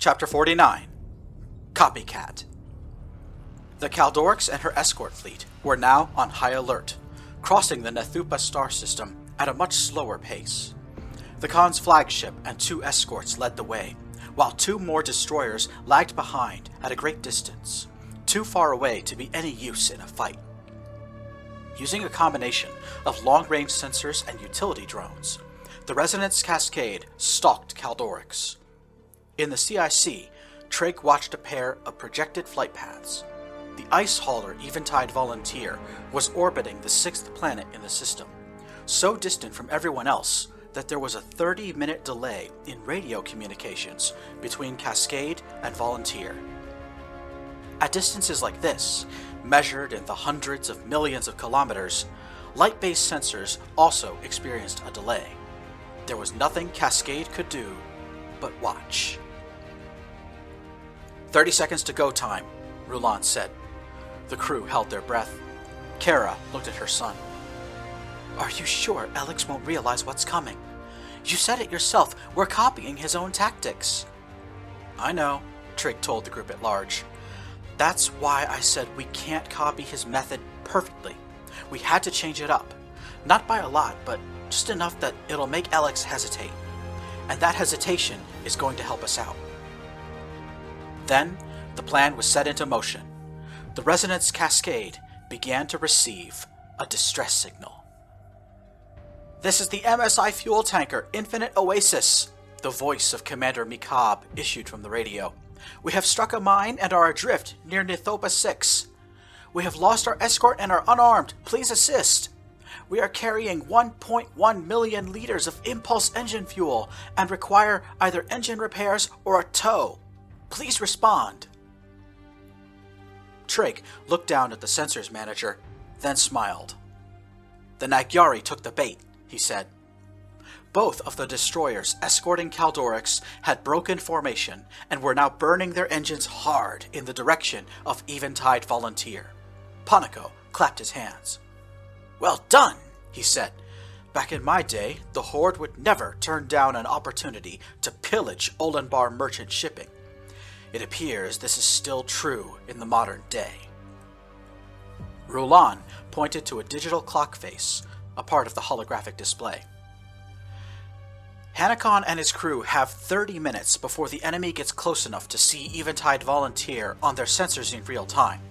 Chapter 49. Copycat. The Caldorix and her escort fleet were now on high alert, crossing the Nethupa star system at a much slower pace. The Khan's flagship and 2 escorts led the way, while 2 more destroyers lagged behind at a great distance, too far away to be any use in a fight. Using a combination of long-range sensors and utility drones, the Resonance Cascade stalked Caldorix. In the CIC, Trig watched a pair of projected flight paths. The ice hauler Eventide Volunteer was orbiting the 6th planet in the system, so distant from everyone else that there was a 30-minute delay in radio communications between Cascade and Volunteer. At distances like this, measured in the hundreds of millions of kilometers, light-based sensors also experienced a delay. There was nothing Cascade could do but watch. 30 seconds to go time, Rulon said. The crew held their breath. Kara looked at her son. Are you sure Alex won't realize what's coming? You said it yourself, we're copying his own tactics. I know, Trig told the group at large. That's why I said we can't copy his method perfectly. We had to change it up. Not by a lot, but just enough that it'll make Alex hesitate. And that hesitation is going to help us out. Then, the plan was set into motion. The Resonance Cascade began to receive a distress signal. This is the MSI fuel tanker, Infinite Oasis, the voice of Commander Mikab issued from the radio. We have struck a mine and are adrift near Nethupa 6. We have lost our escort and are unarmed. Please assist. We are carrying 1.1 million liters of impulse engine fuel and require either engine repairs or a tow. Please respond. Trig looked down at the sensors manager, then smiled. The Nagyari took the bait, he said. Both of the destroyers escorting Caldorix had broken formation and were now burning their engines hard in the direction of Eventide Volunteer. Panico clapped his hands. Well done, he said. Back in my day, the Horde would never turn down an opportunity to pillage Olenbar merchant shipping. It appears this is still true in the modern day. Rulon pointed to a digital clock face, a part of the holographic display. Hanakon and his crew have 30 minutes before the enemy gets close enough to see Eventide Volunteer on their sensors in real time.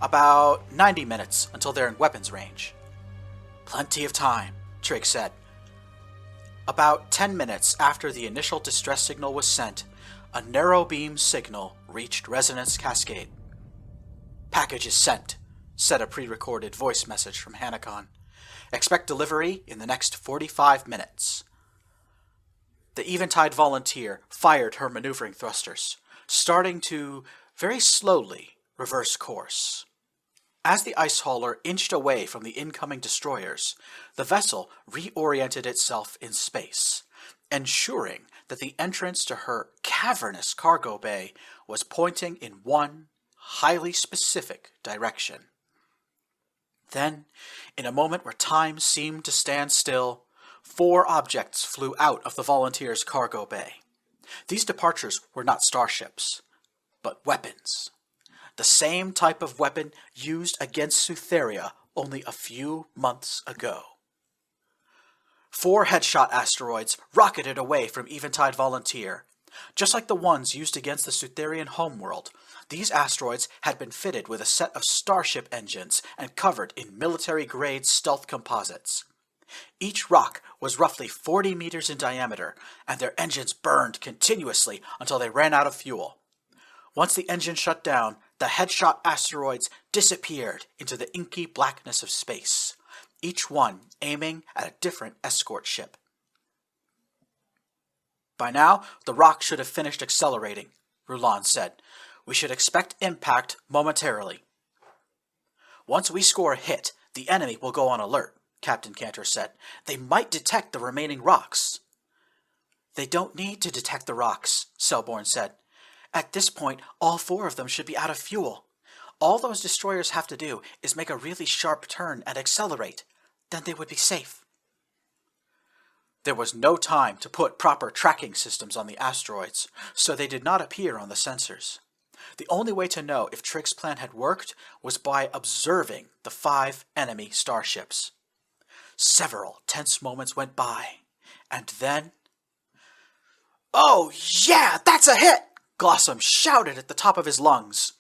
About 90 minutes until they're in weapons range. Plenty of time, Trig said. About 10 minutes after the initial distress signal was sent, a narrow beam signal reached Resonance Cascade. Package is sent, said a pre-recorded voice message from Hanakon. Expect delivery in the next 45 minutes. The Eventide Volunteer fired her maneuvering thrusters, starting to, very slowly, reverse course. As the ice hauler inched away from the incoming destroyers, the vessel reoriented itself in space, ensuring that the entrance to her cavernous cargo bay was pointing in one highly specific direction. Then, in a moment where time seemed to stand still, 4 objects flew out of the Volunteer's cargo bay. These departures were not starships, but weapons. The same type of weapon used against Sutheria only a few months ago. 4 headshot asteroids rocketed away from Eventide Volunteer. Just like the ones used against the Sutherian homeworld, these asteroids had been fitted with a set of starship engines and covered in military-grade stealth composites. Each rock was roughly 40 meters in diameter, and their engines burned continuously until they ran out of fuel. Once the engine shut down, the headshot asteroids disappeared into the inky blackness of space, each one aiming at a different escort ship. By now, the rock should have finished accelerating, Rulon said. We should expect impact momentarily. Once we score a hit, the enemy will go on alert, Captain Cantor said. They might detect the remaining rocks. They don't need to detect the rocks, Selborn said. At this point, all 4 of them should be out of fuel. All those destroyers have to do is make a really sharp turn and accelerate. Then they would be safe. There was no time to put proper tracking systems on the asteroids, so they did not appear on the sensors. The only way to know if Trig's plan had worked was by observing the 5 enemy starships. Several tense moments went by, and then... "Oh yeah, that's a hit!" Glossum shouted at the top of his lungs.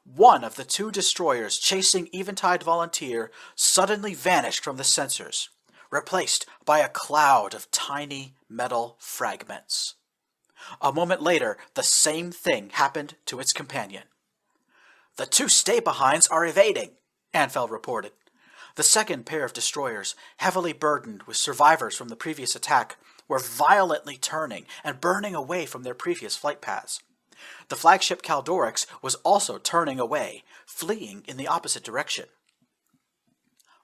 One of the 2 destroyers chasing Eventide Volunteer suddenly vanished from the sensors, replaced by a cloud of tiny metal fragments. A moment later, the same thing happened to its companion. "The 2 stay-behinds are evading," Anfeld reported. The second pair of destroyers, heavily burdened with survivors from the previous attack, were violently turning and burning away from their previous flight paths. The flagship Caldorix was also turning away, fleeing in the opposite direction.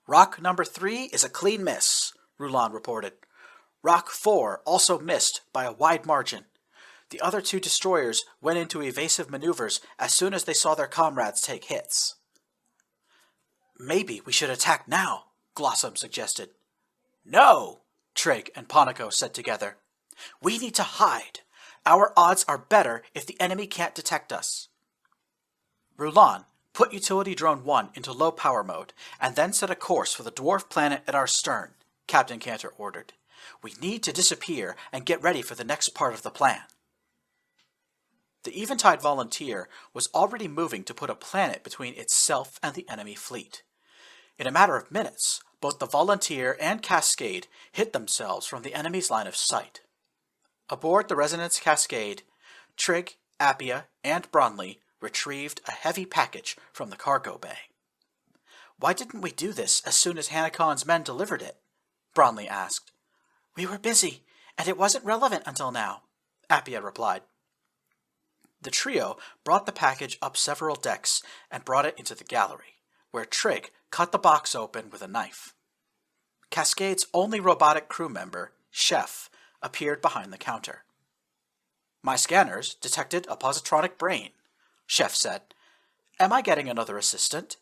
"Rock number 3 is a clean miss," Rulon reported. "Rock 4 also missed by a wide margin. The other 2 destroyers went into evasive maneuvers as soon as they saw their comrades take hits." "Maybe we should attack now," Glossum suggested. "No," Trig and Ponico said together. "We need to hide. Our odds are better if the enemy can't detect us." "Rulon, put Utility Drone 1 into low power mode, and then set a course for the dwarf planet at our stern," Captain Cantor ordered. "We need to disappear and get ready for the next part of the plan." The Eventide Volunteer was already moving to put a planet between itself and the enemy fleet. In a matter of minutes, both the Volunteer and Cascade hid themselves from the enemy's line of sight. Aboard the Resonance Cascade, Trig, Appia, and Bronley retrieved a heavy package from the cargo bay. "Why didn't we do this as soon as Hanakon's men delivered it?" Bronley asked. "We were busy, and it wasn't relevant until now," Appia replied. The trio brought the package up several decks and brought it into the gallery, where Trig cut the box open with a knife. Cascade's only robotic crew member, Chef, appeared behind the counter. "My scanners detected a positronic brain," Chef said. "Am I getting another assistant?"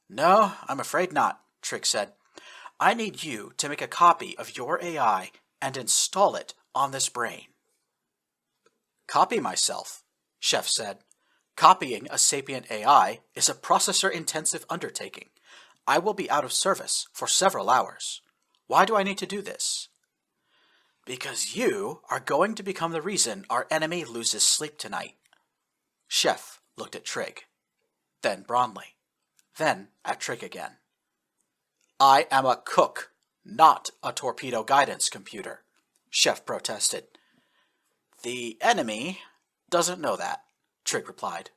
"No, I'm afraid not," Trig said. "I need you to make a copy of your AI and install it on this brain." "Copy myself," Chef said. "Copying a sapient AI is a processor-intensive undertaking. I will be out of service for several hours. Why do I need to do this?" "Because you are going to become the reason our enemy loses sleep tonight." Chef looked at Trig, then Bronley, then at Trig again. "I am a cook, not a torpedo guidance computer," Chef protested. "The enemy doesn't know that," Trig replied.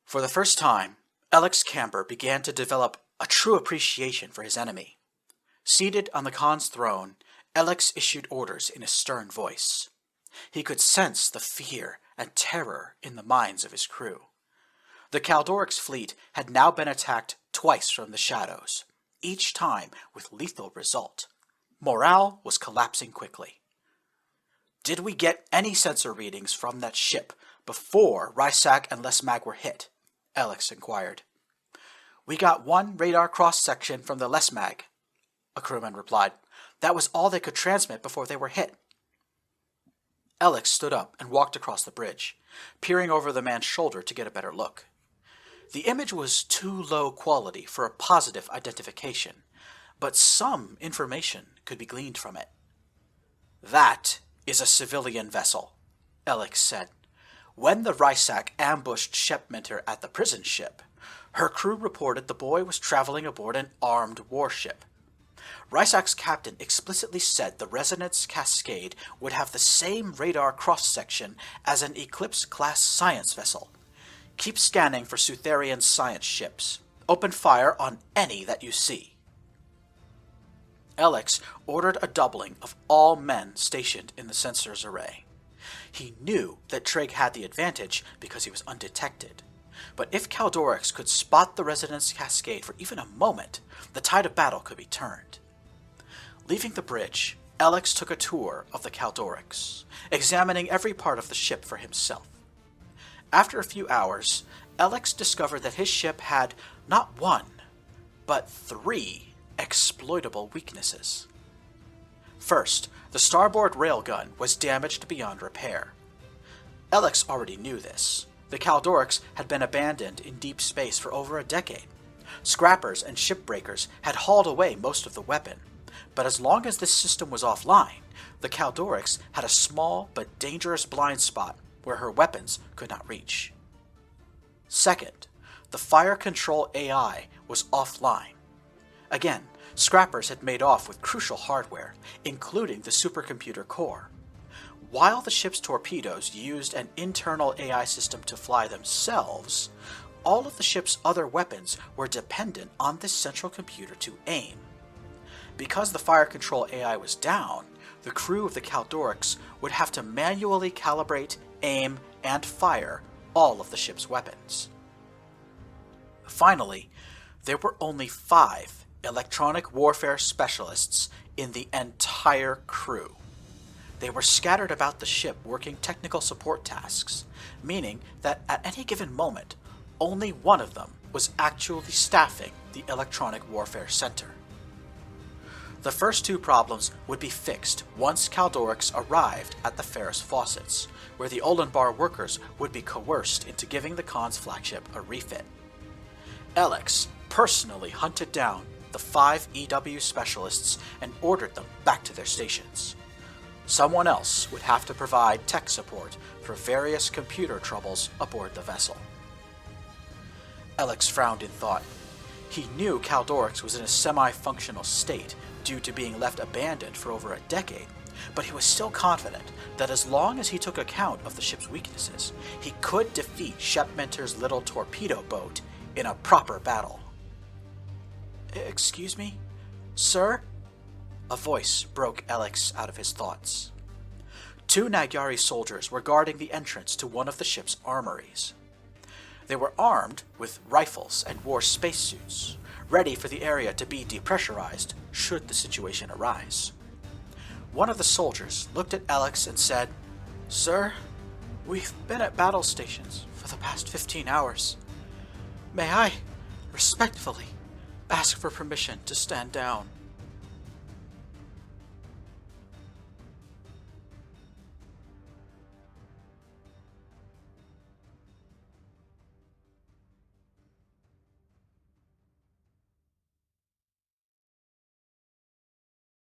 For the first time, Alex Camber began to develop a true appreciation for his enemy. Seated on the Khan's throne, Alex issued orders in a stern voice. He could sense the fear and terror in the minds of his crew. The Caldorix fleet had now been attacked twice from the shadows, each time with lethal result. Morale was collapsing quickly. "Did we get any sensor readings from that ship before Rysak and Lesmag were hit?" Alex inquired. "We got 1 radar cross-section from the Lesmag," a crewman replied. "That was all they could transmit before they were hit." Alex stood up and walked across the bridge, peering over the man's shoulder to get a better look. The image was too low quality for a positive identification, but some information could be gleaned from it. "That is a civilian vessel," Alex said. "When the Rysak ambushed Shepminter at the prison ship, her crew reported the boy was traveling aboard an armed warship. Rysak's captain explicitly said the Resonance Cascade would have the same radar cross-section as an Eclipse-class science vessel. Keep scanning for Sutherian science ships. Open fire on any that you see." Alex ordered a doubling of all men stationed in the sensors array. He knew that Trig had the advantage because he was undetected. But if Caldorix could spot the Resonance Cascade for even a moment, the tide of battle could be turned. Leaving the bridge, Alex took a tour of the Caldorix, examining every part of the ship for himself. After a few hours, Alex discovered that his ship had not 1, but 3 explosive exploitable weaknesses. First, the starboard railgun was damaged beyond repair. Alex already knew this. The Kaldorix had been abandoned in deep space for over a decade. Scrappers and shipbreakers had hauled away most of the weapon, but as long as this system was offline, the Kaldorix had a small but dangerous blind spot where her weapons could not reach. Second, the fire control AI was offline. Again, Scrappers had made off with crucial hardware, including the supercomputer core. While the ship's torpedoes used an internal AI system to fly themselves, all of the ship's other weapons were dependent on this central computer to aim. Because the fire control AI was down, the crew of the Kaldorix would have to manually calibrate, aim, and fire all of the ship's weapons. Finally, there were only 5 electronic warfare specialists in the entire crew. They were scattered about the ship working technical support tasks, meaning that at any given moment, only one of them was actually staffing the electronic warfare center. The first 2 problems would be fixed once Kaldorix arrived at the Ferris faucets, where the Olenbar workers would be coerced into giving the Khan's flagship a refit. Alex personally hunted down the 5 EW specialists and ordered them back to their stations. Someone else would have to provide tech support for various computer troubles aboard the vessel. Alex frowned in thought. He knew Kaldorix was in a semi-functional state due to being left abandoned for over a decade, but he was still confident that as long as he took account of the ship's weaknesses, he could defeat Shepminter's little torpedo boat in a proper battle. "Excuse me, sir?" A voice broke Alex out of his thoughts. 2 Nagyari soldiers were guarding the entrance to one of the ship's armories. They were armed with rifles and wore spacesuits, ready for the area to be depressurized should the situation arise. One of the soldiers looked at Alex and said, "Sir, we've been at battle stations for the past 15 hours. May I, respectfully, ask for permission to stand down?"